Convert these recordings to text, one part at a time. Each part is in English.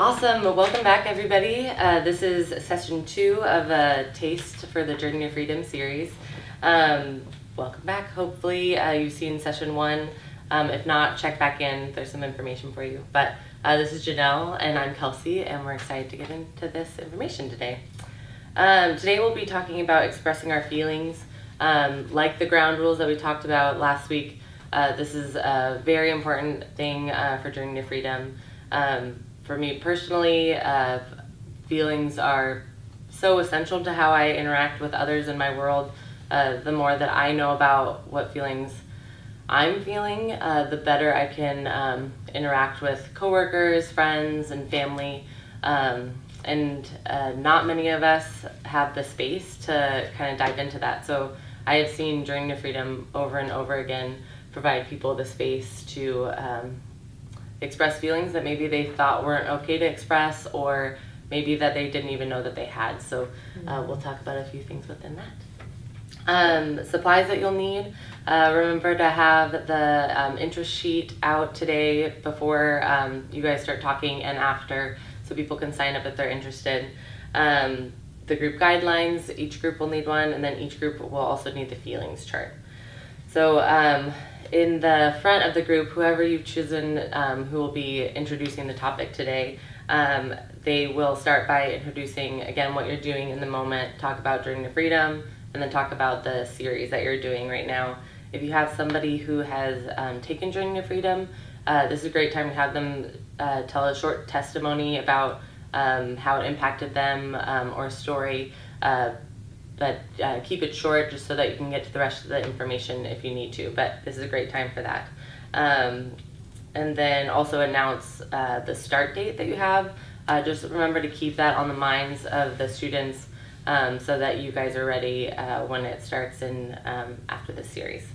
Awesome. Welcome back, everybody. This is session 2 of a Taste for the Journey to Freedom series. Welcome back. Hopefully you've seen session 1. If not, check back in. There's some information for you. But this is Janelle, and I'm Kelsey, and we're excited to get into this information today. Today we'll be talking about expressing our feelings. Like the ground rules that we talked about last week, this is a very important thing for Journey to Freedom. For me personally, feelings are so essential to how I interact with others in my world. The more that I know about what feelings I'm feeling, the better I can interact with coworkers, friends, and family. And not many of us have the space to kind of dive into that. So I have seen Journey to Freedom over and over again provide people the space to express feelings that maybe they thought weren't okay to express, or maybe that they didn't even know that they had. So we'll talk about a few things within that. Supplies that you'll need. Remember to have the interest sheet out today before you guys start talking and after, so people can sign up if they're interested. The group guidelines, each group will need one, and then each group will also need the feelings chart. So in the front of the group, whoever you've chosen who will be introducing the topic today, they will start by introducing, again, what you're doing in the moment, talk about Journey to Freedom, and then talk about the series that you're doing right now. If you have somebody who has taken Journey to Freedom, this is a great time to have them tell a short testimony about how it impacted them, or a story. But keep it short just so that you can get to the rest of the information if you need to. But this is a great time for that. And then also announce the start date that you have. Just remember to keep that on the minds of the students so that you guys are ready when it starts in after the series.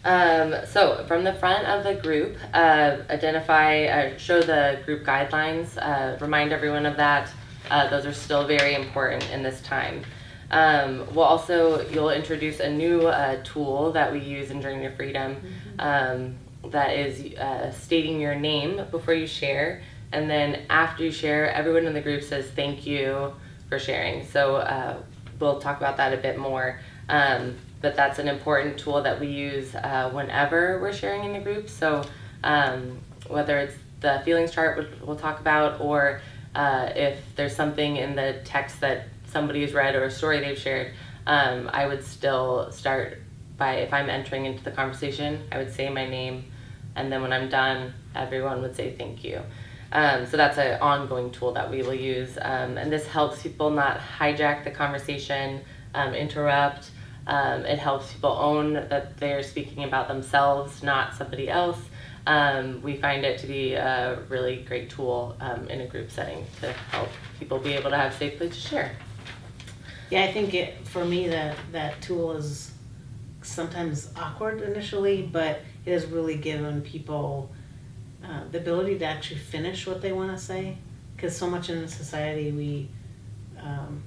So from the front of the group, show the group guidelines, remind everyone of that. Those are still very important in this time. You'll introduce a new tool that we use in Journey to Freedom, that is stating your name before you share, and then after you share, everyone in the group says thank you for sharing. So we'll talk about that a bit more, but that's an important tool that we use whenever we're sharing in the group. So whether it's the feelings chart, which we'll talk about, or if there's something in the text that somebody has read or a story they've shared, I would still start by, if I'm entering into the conversation, I would say my name, and then when I'm done, everyone would say thank you. So that's an ongoing tool that we will use, and this helps people not hijack the conversation, interrupt. It helps people own that they're speaking about themselves, not somebody else. We find it to be a really great tool in a group setting to help people be able to have a safe place to share. Yeah, I think for me that tool is sometimes awkward initially, but it has really given people the ability to actually finish what they want to say. Because so much in society we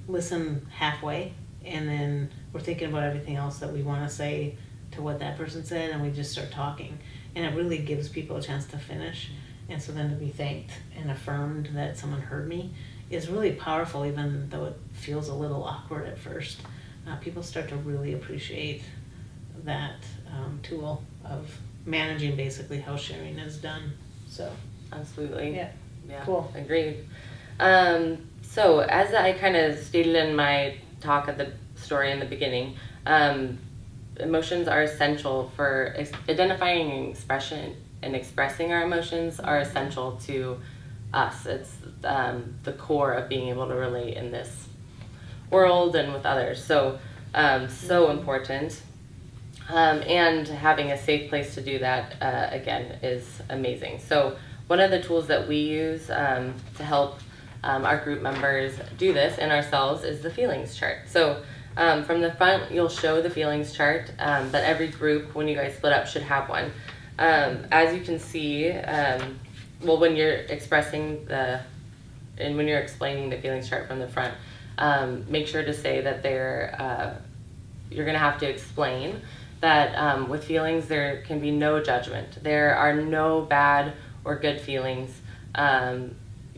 listen halfway, and then we're thinking about everything else that we want to say to what that person said, and we just start talking. And it really gives people a chance to finish. And so then to be thanked and affirmed that someone heard me is really powerful, even though it feels a little awkward at first. People start to really appreciate that tool of managing basically how sharing is done. So Absolutely. Yeah. Cool. Agreed. So as I kind of stated in my talk at the story in the beginning, emotions are essential for identifying expression, and expressing our emotions are essential to us. It's the core of being able to relate in this world and with others. So so important. And having a safe place to do that, again, is amazing. So one of the tools that we use to help our group members do this and ourselves is the feelings chart. So from the front, you'll show the feelings chart, but every group, when you guys split up, should have one. As you can see, when you're expressing and when you're explaining the feelings chart from the front, make sure to say that you're going to have to explain that with feelings there can be no judgment. There are no bad or good feelings.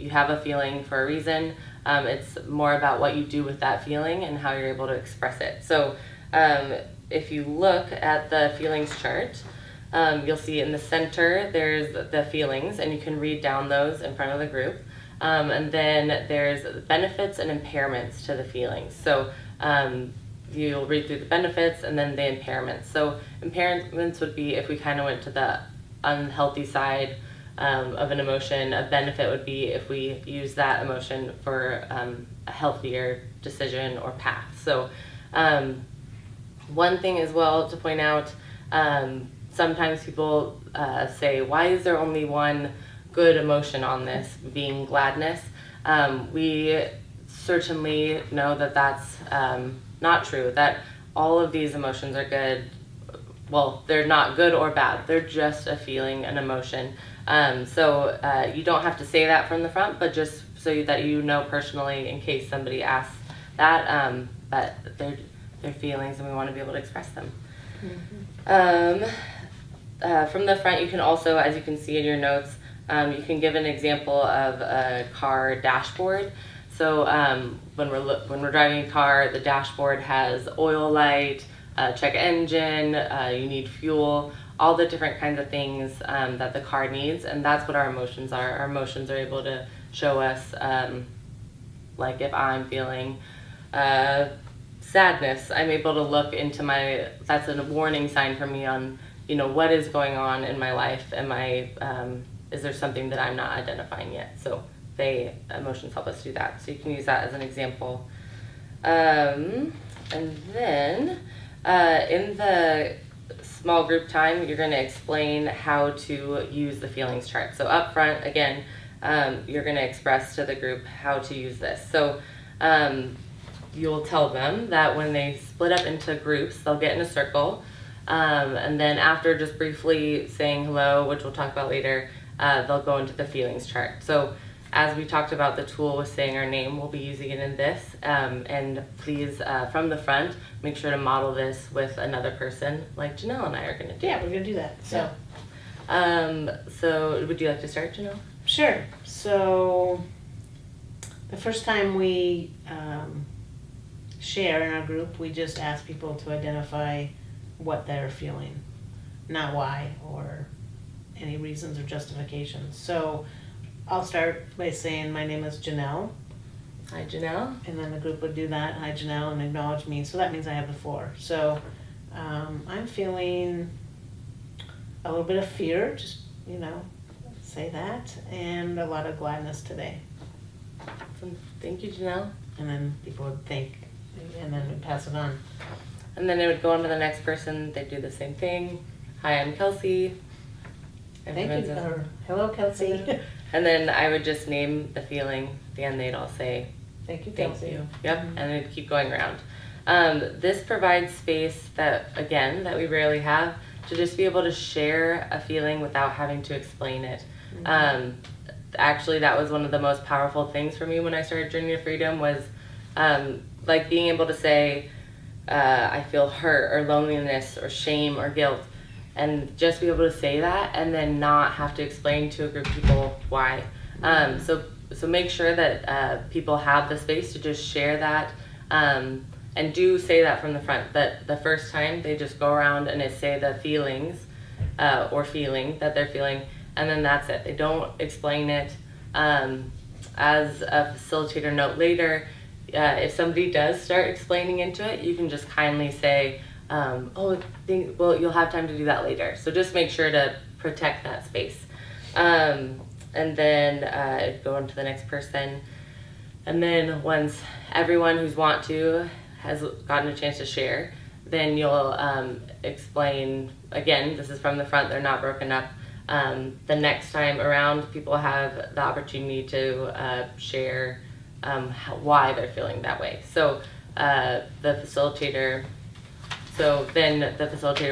you have a feeling for a reason. It's more about what you do with that feeling and how you're able to express it. So if you look at the feelings chart, you'll see in the center there's the feelings, and you can read down those in front of the group. And then there's benefits and impairments to the feelings. So you'll read through the benefits and then the impairments. So impairments would be if we kind of went to the unhealthy side of an emotion. A benefit would be if we use that emotion for a healthier decision or path. So one thing as well to point out, sometimes people say, why is there only one good emotion on this, being gladness? We certainly know that that's not true, that all of these emotions are good. Well, they're not good or bad, they're just a feeling, an emotion. So you don't have to say that from the front, but just so that you know personally, in case somebody asks that, but they're feelings and we want to be able to express them. From the front, you can also, as you can see in your notes, you can give an example of a car dashboard. So when we're driving a car, the dashboard has oil light, check engine, you need fuel, all the different kinds of things that the car needs, and that's what our emotions are. Our emotions are able to show us, like if I'm feeling sadness, I'm able to look into that's a warning sign for me on, what is going on in my life. Is there something that I'm not identifying yet? So emotions help us do that. So you can use that as an example. And then in the small group time, you're going to explain how to use the feelings chart. So up front, again, you're going to express to the group how to use this. So you'll tell them that when they split up into groups, they'll get in a circle. And then after just briefly saying hello, which we'll talk about later, they'll go into the feelings chart. So as we talked about the tool with saying our name, we'll be using it in this. And please, from the front, make sure to model this with another person like Janelle and I are going to do. Yeah, we're going to do that. So. So would you like to start, Janelle? Sure. So the first time we share in our group, we just ask people to identify what they're feeling, not why or any reasons or justifications. So I'll start by saying my name is Janelle. Hi, Janelle. And then the group would do that, hi Janelle, and acknowledge me. So that means I have the floor. So I'm feeling a little bit of fear, just, say that, and a lot of gladness today. Awesome. Thank you, Janelle. And then people would think, and then we'd pass it on. And then it would go on to the next person. They'd do the same thing. Hi, I'm Kelsey. Thank you. Or, hello, Kelsey. And then I would just name the feeling. At the end, they'd all say, Thank you, thank Kelsey. you. Yep, and it'd keep going around. This provides space that we rarely have, to just be able to share a feeling without having to explain it. Actually, that was one of the most powerful things for me when I started Journey to Freedom was like being able to say, I feel hurt or loneliness or shame or guilt, and just be able to say that and then not have to explain to a group of people why. So make sure that people have the space to just share that, and do say that from the front, that the first time they just go around and they say the feelings or feeling that they're feeling, and then that's it. They don't explain it. As a facilitator note later, if somebody does start explaining into it, you can just kindly say, well, you'll have time to do that later. So just make sure to protect that space. And then go on to the next person. And then once everyone who's want to has gotten a chance to share, then you'll explain, again, this is from the front, they're not broken up. The next time around, people have the opportunity to share why they're feeling that way. So then the facilitator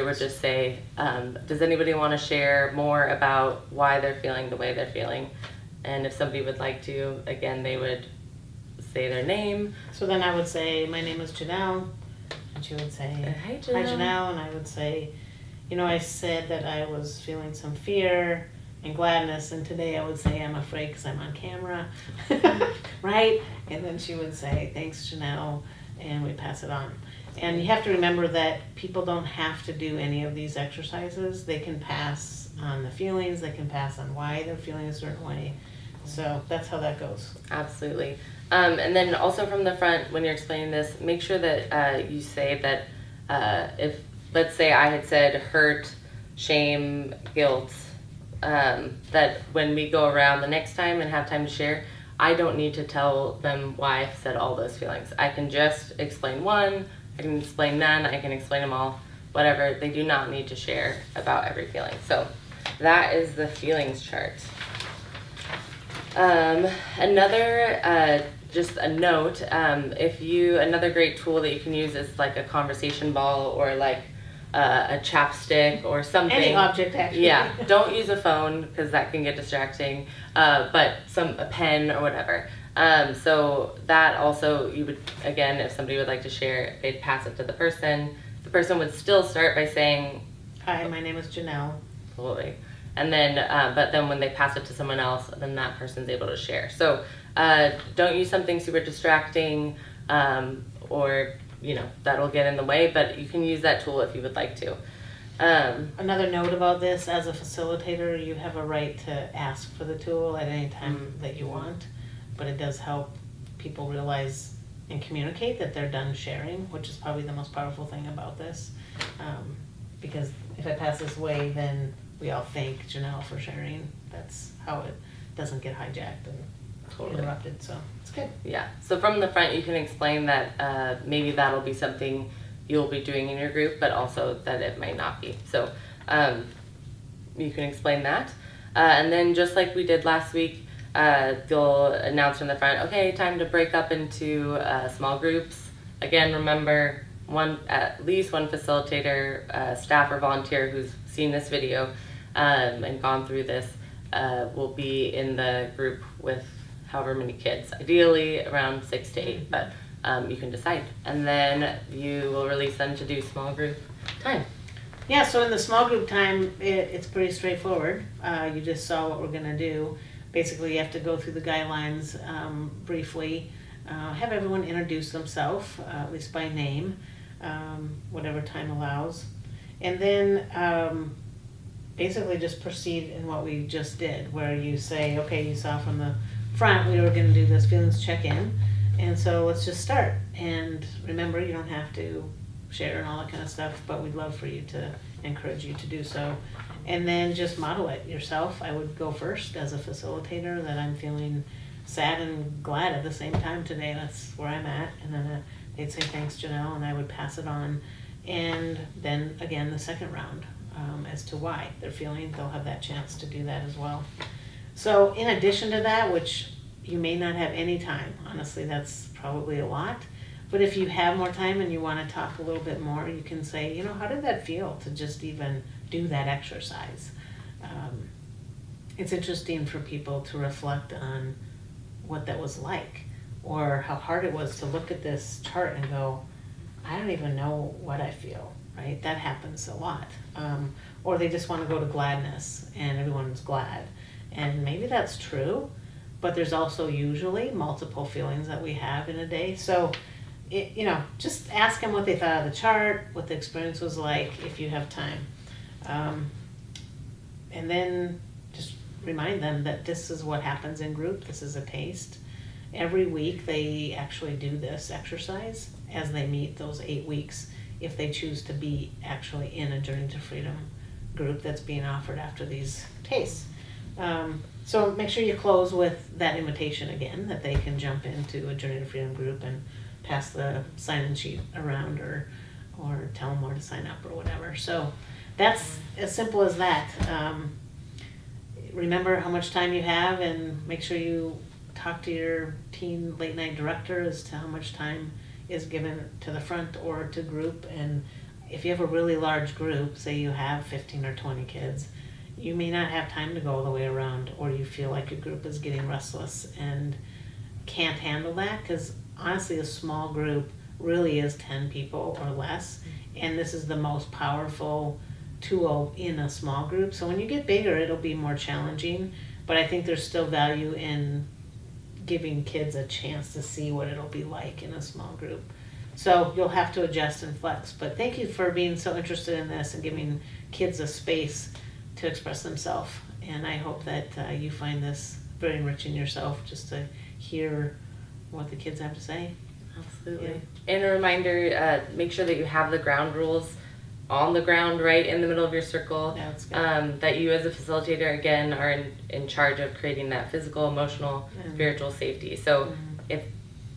would just say, does anybody want to share more about why they're feeling the way they're feeling? And if somebody would like to, again, they would say their name. So then I would say, my name is Janelle, and she would say, Hi, Janelle. and I would say, I said that I was feeling some fear, and gladness. And today I would say, I'm afraid because I'm on camera, right? And then she would say, thanks, Janelle, and we pass it on. And you have to remember that people don't have to do any of these exercises. They can pass on the feelings, they can pass on why they're feeling a certain way. So that's how that goes. Absolutely. And then also from the front, when you're explaining this, make sure that you say that if, let's say I had said hurt, shame, guilt, that when we go around the next time and have time to share, I don't need to tell them why I've said all those feelings. I can just explain one, I can explain none, I can explain them all, whatever. They do not need to share about every feeling. So that is the feelings chart. Another, just a note, another great tool that you can use is like a conversation ball or like a chapstick or something. Any object, actually. Yeah, don't use a phone because that can get distracting, but a pen or whatever. So that also, you would, again, if somebody would like to share, they'd pass it to the person. The person would still start by saying, Hi, my name is Janelle. absolutely. And then, but then when they pass it to someone else, then that person's able to share. So don't use something super distracting or, that'll get in the way, but you can use that tool if you would like to. Another note about this, as a facilitator, you have a right to ask for the tool at any time that you want, but it does help people realize and communicate that they're done sharing, which is probably the most powerful thing about this. Because if I pass this way, then we all thank Janelle for sharing. That's how it doesn't get hijacked and interrupted, so it's good. Yeah, so from the front you can explain that maybe that'll be something you'll be doing in your group, but also that it might not be. So you can explain that. And then just like we did last week, they'll announce from the front, okay, time to break up into small groups. Again, remember, at least one facilitator, staff, or volunteer who's seen this video and gone through this will be in the group with however many kids, ideally around 6 to 8, but you can decide. And then you will release them to do small group time. Yeah, so in the small group time, it's pretty straightforward. You just saw what we're gonna do. Basically, you have to go through the guidelines briefly, have everyone introduce themselves, at least by name, whatever time allows. And then basically just proceed in what we just did, where you say, okay, you saw from the front we were gonna do this feelings check-in, and so let's just start. And remember, you don't have to share and all that kind of stuff, but we'd love for you to encourage you to do so. And then just model it yourself. I would go first as a facilitator, that I'm feeling sad and glad at the same time today. That's where I'm at. And then they'd say, thanks, Janelle, and I would pass it on. And then again, the second round, as to why they're feeling, they'll have that chance to do that as well. So in addition to that, which you may not have any time, honestly, that's probably a lot. But if you have more time and you want to talk a little bit more, you can say, how did that feel to just even do that exercise? It's interesting for people to reflect on what that was like, or how hard it was to look at this chart and go, I don't even know what I feel, right? That happens a lot. Or they just want to go to gladness and everyone's glad. And maybe that's true, but there's also usually multiple feelings that we have in a day. So just ask them what they thought of the chart, what the experience was like, if you have time. And then just remind them that this is what happens in group. This is a taste. Every week they actually do this exercise as they meet those 8 weeks, if they choose to be actually in a Journey to Freedom group that's being offered after these tastes. So make sure you close with that invitation again, that they can jump into a Journey to Freedom group and pass the sign-in sheet around, or tell them where to sign up or whatever. So that's as simple as that. Remember how much time you have, and make sure you talk to your teen late night director as to how much time is given to the front or to group. And if you have a really large group, say you have 15 or 20 kids, you may not have time to go all the way around, or you feel like your group is getting restless and can't handle that, because honestly, a small group really is 10 people or less, and this is the most powerful tool in a small group. So when you get bigger, it'll be more challenging, but I think there's still value in giving kids a chance to see what it'll be like in a small group. So you'll have to adjust and flex, but thank you for being so interested in this and giving kids a space to express themselves. And I hope that you find this very enriching yourself, just to hear what the kids have to say. Absolutely. And a reminder, make sure that you have the ground rules on the ground right in the middle of your circle. Yeah, that's good. That you as a facilitator, again, are in charge of creating that physical, emotional, spiritual safety. So if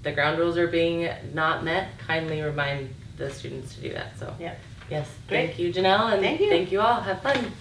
the ground rules are being not met, kindly remind the students to do that. So Yeah. yes, Great. thank you, Janelle, and Thank you. thank you all. Have fun.